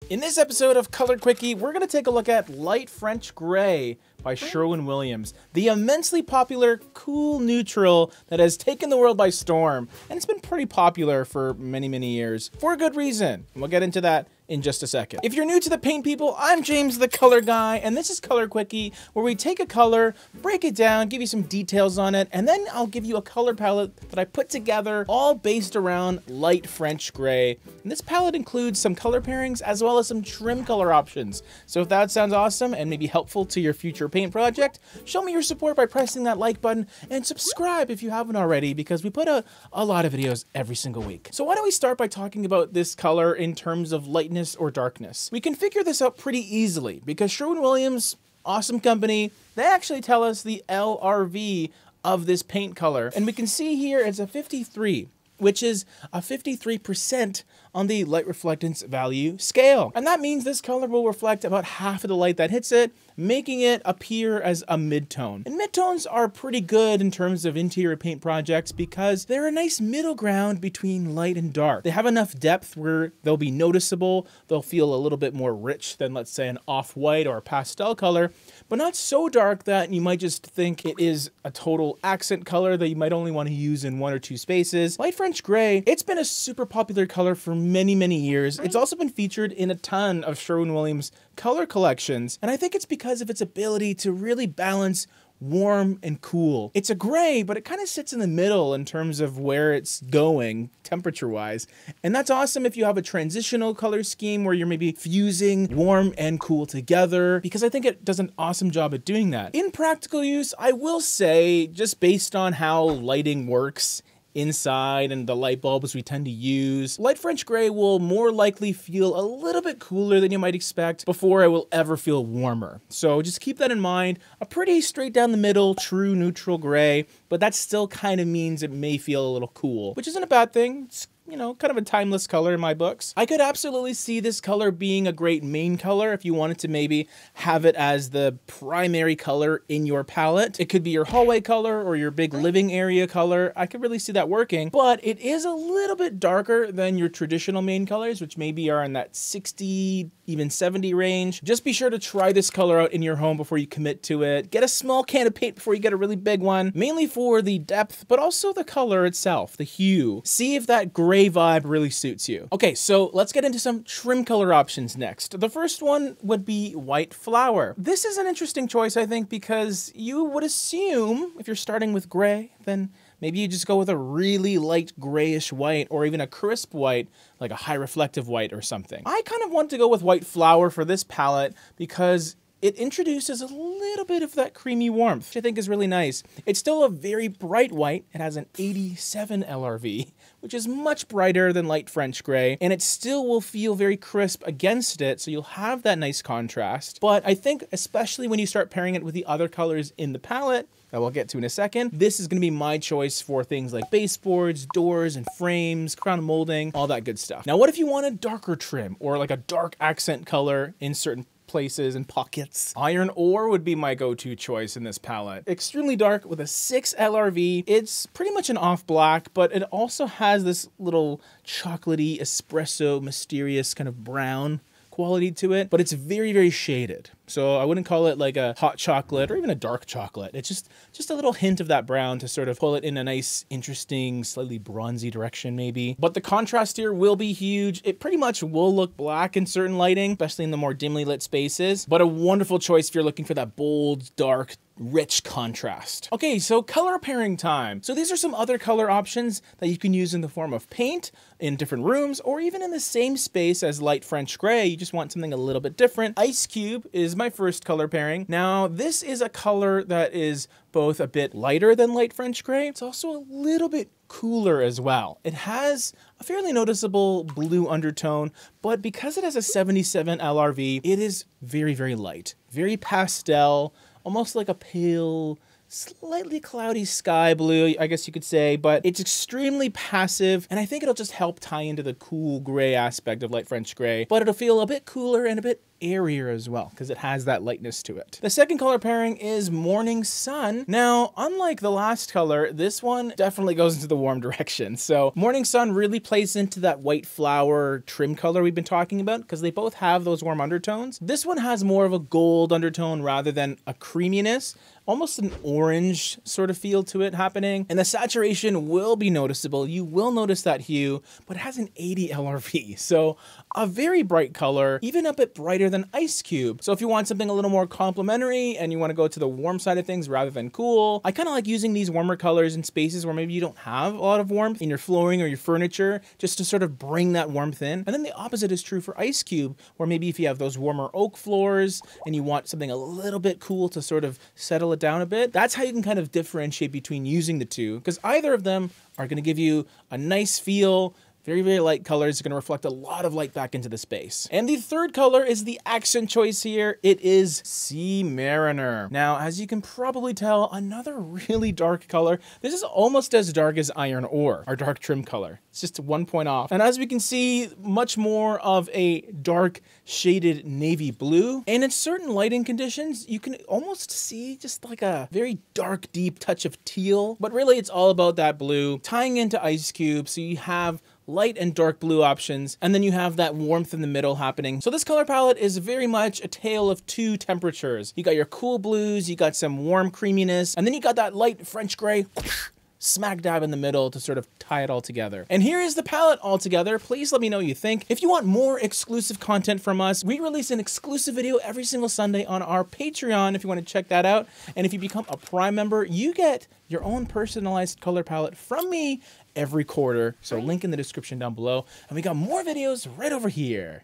In this episode of Color Quickie, we're going to take a look at Light French Gray by Sherwin, the immensely popular cool neutral that has taken the world by storm, and it's been pretty popular for many years, for a good reason. And we'll get into that in just a second. If you're new to the paint people, I'm James the Color Guy, and this is Color Quickie, where we take a color, break it down, give you some details on it, and then I'll give you a color palette that I put together, all based around Light French Gray. And this palette includes some color pairings as well as some trim color options. So if that sounds awesome and maybe helpful to your future paint project, show me your support by pressing that like button and subscribe if you haven't already, because we put a lot of videos every single week. So why don't we start by talking about this color in terms of lightness or darkness. We can figure this out pretty easily because Sherwin, awesome company, they actually tell us the LRV of this paint color. And we can see here it's a 53, which is a 53% on the light reflectance value scale. And that means this color will reflect about half of the light that hits it, making it appear as a mid-tone. And mid-tones are pretty good in terms of interior paint projects because they're a nice middle ground between light and dark. They have enough depth where they'll be noticeable, they'll feel a little bit more rich than, let's say, an off-white or a pastel color, but not so dark that you might just think it is a total accent color that you might only want to use in one or two spaces. Light French Gray, it's been a super popular color for many years. It's also been featured in a ton of Sherwin-Williams color collections, and I think it's because of its ability to really balance warm and cool. It's a gray, but it kind of sits in the middle in terms of where it's going temperature-wise. And that's awesome if you have a transitional color scheme where you're maybe fusing warm and cool together, because I think it does an awesome job at doing that. In practical use, I will say, just based on how lighting works inside and the light bulbs we tend to use, Light French Gray will more likely feel a little bit cooler than you might expect before it will ever feel warmer. So just keep that in mind. A pretty straight down the middle, true neutral gray, but that still kind of means it may feel a little cool, which isn't a bad thing. It's, you know, kind of a timeless color in my books. I could absolutely see this color being a great main color if you wanted to maybe have it as the primary color in your palette. It could be your hallway color or your big living area color. I could really see that working, but it is a little bit darker than your traditional main colors, which maybe are in that 60, even 70 range. Just be sure to try this color out in your home before you commit to it. Get a small can of paint before you get a really big one, mainly for the depth, but also the color itself, the hue. See if that gray vibe really suits you. Okay, so let's get into some trim color options next. The first one would be White Flower. This is an interesting choice, I think, because you would assume if you're starting with gray, then maybe you just go with a really light grayish white or even a crisp white, like a high reflective white or something. I kind of want to go with White Flower for this palette because it introduces a little bit of that creamy warmth, which I think is really nice. It's still a very bright white. It has an 87 LRV, which is much brighter than Light French Gray, and it still will feel very crisp against it, so you'll have that nice contrast. But I think especially when you start pairing it with the other colors in the palette, that we'll get to in a second, this is going to be my choice for things like baseboards, doors and frames, crown molding, all that good stuff. Now, what if you want a darker trim or like a dark accent color in certain places and pockets? Iron ore would be my go-to choice in this palette. Extremely dark with a 6 LRV. It's pretty much an off black, but it also has this little chocolatey espresso mysterious kind of brown quality to it, but it's very shaded. So I wouldn't call it like a hot chocolate or even a dark chocolate. It's just a little hint of that brown to sort of pull it in a nice, interesting, slightly bronzy direction maybe. But the contrast here will be huge. It pretty much will look black in certain lighting, especially in the more dimly lit spaces, but a wonderful choice if you're looking for that bold, dark, rich contrast. Okay, so color pairing time. So these are some other color options that you can use in the form of paint in different rooms or even in the same space as Light French Gray. You just want something a little bit different. Ice Cube is my first color pairing. Now, this is a color that is both a bit lighter than Light French Gray. It's also a little bit cooler as well. It has a fairly noticeable blue undertone, but because it has a 77 LRV, it is very light, very pastel, almost like a pale slightly cloudy sky blue, I guess you could say, but it's extremely passive, and I think it'll just help tie into the cool gray aspect of light French gray, but it'll feel a bit cooler and a bit airier as well, because it has that lightness to it. The second color pairing is Morning Sun. Now, unlike the last color, this one definitely goes into the warm direction. So Morning Sun really plays into that white flower trim color we've been talking about, because they both have those warm undertones. This one has more of a gold undertone rather than a creaminess, almost an orange sort of feel to it happening. And the saturation will be noticeable. You will notice that hue, but it has an 80 LRV. So a very bright color, even a bit brighter than Ice Cube. So if you want something a little more complementary and you want to go to the warm side of things rather than cool, I kind of like using these warmer colors in spaces where maybe you don't have a lot of warmth in your flooring or your furniture, just to sort of bring that warmth in. And then the opposite is true for Ice Cube, where maybe if you have those warmer oak floors and you want something a little bit cool to sort of settle it down a bit, that's how you can kind of differentiate between using the two, because either of them are going to give you a nice feel. Very, very light colors are going to reflect a lot of light back into the space. And the third color is the accent choice here. It is Sea Mariner. Now, as you can probably tell, another really dark color. This is almost as dark as Iron Ore, our dark trim color. It's just 1 point off. And as we can see, much more of a dark shaded navy blue. And in certain lighting conditions, you can almost see just like a very dark, deep touch of teal. But really, it's all about that blue tying into Ice Cube. So you have light and dark blue options, and then you have that warmth in the middle happening. So this color palette is very much a tale of two temperatures. You got your cool blues, you got some warm creaminess, and then you got that light French gray smack dab in the middle to sort of tie it all together. And here is the palette all together. Please let me know what you think. If you want more exclusive content from us, we release an exclusive video every single Sunday on our Patreon if you want to check that out. And if you become a Prime member, you get your own personalized color palette from me every quarter. So link in the description down below. And we got more videos right over here.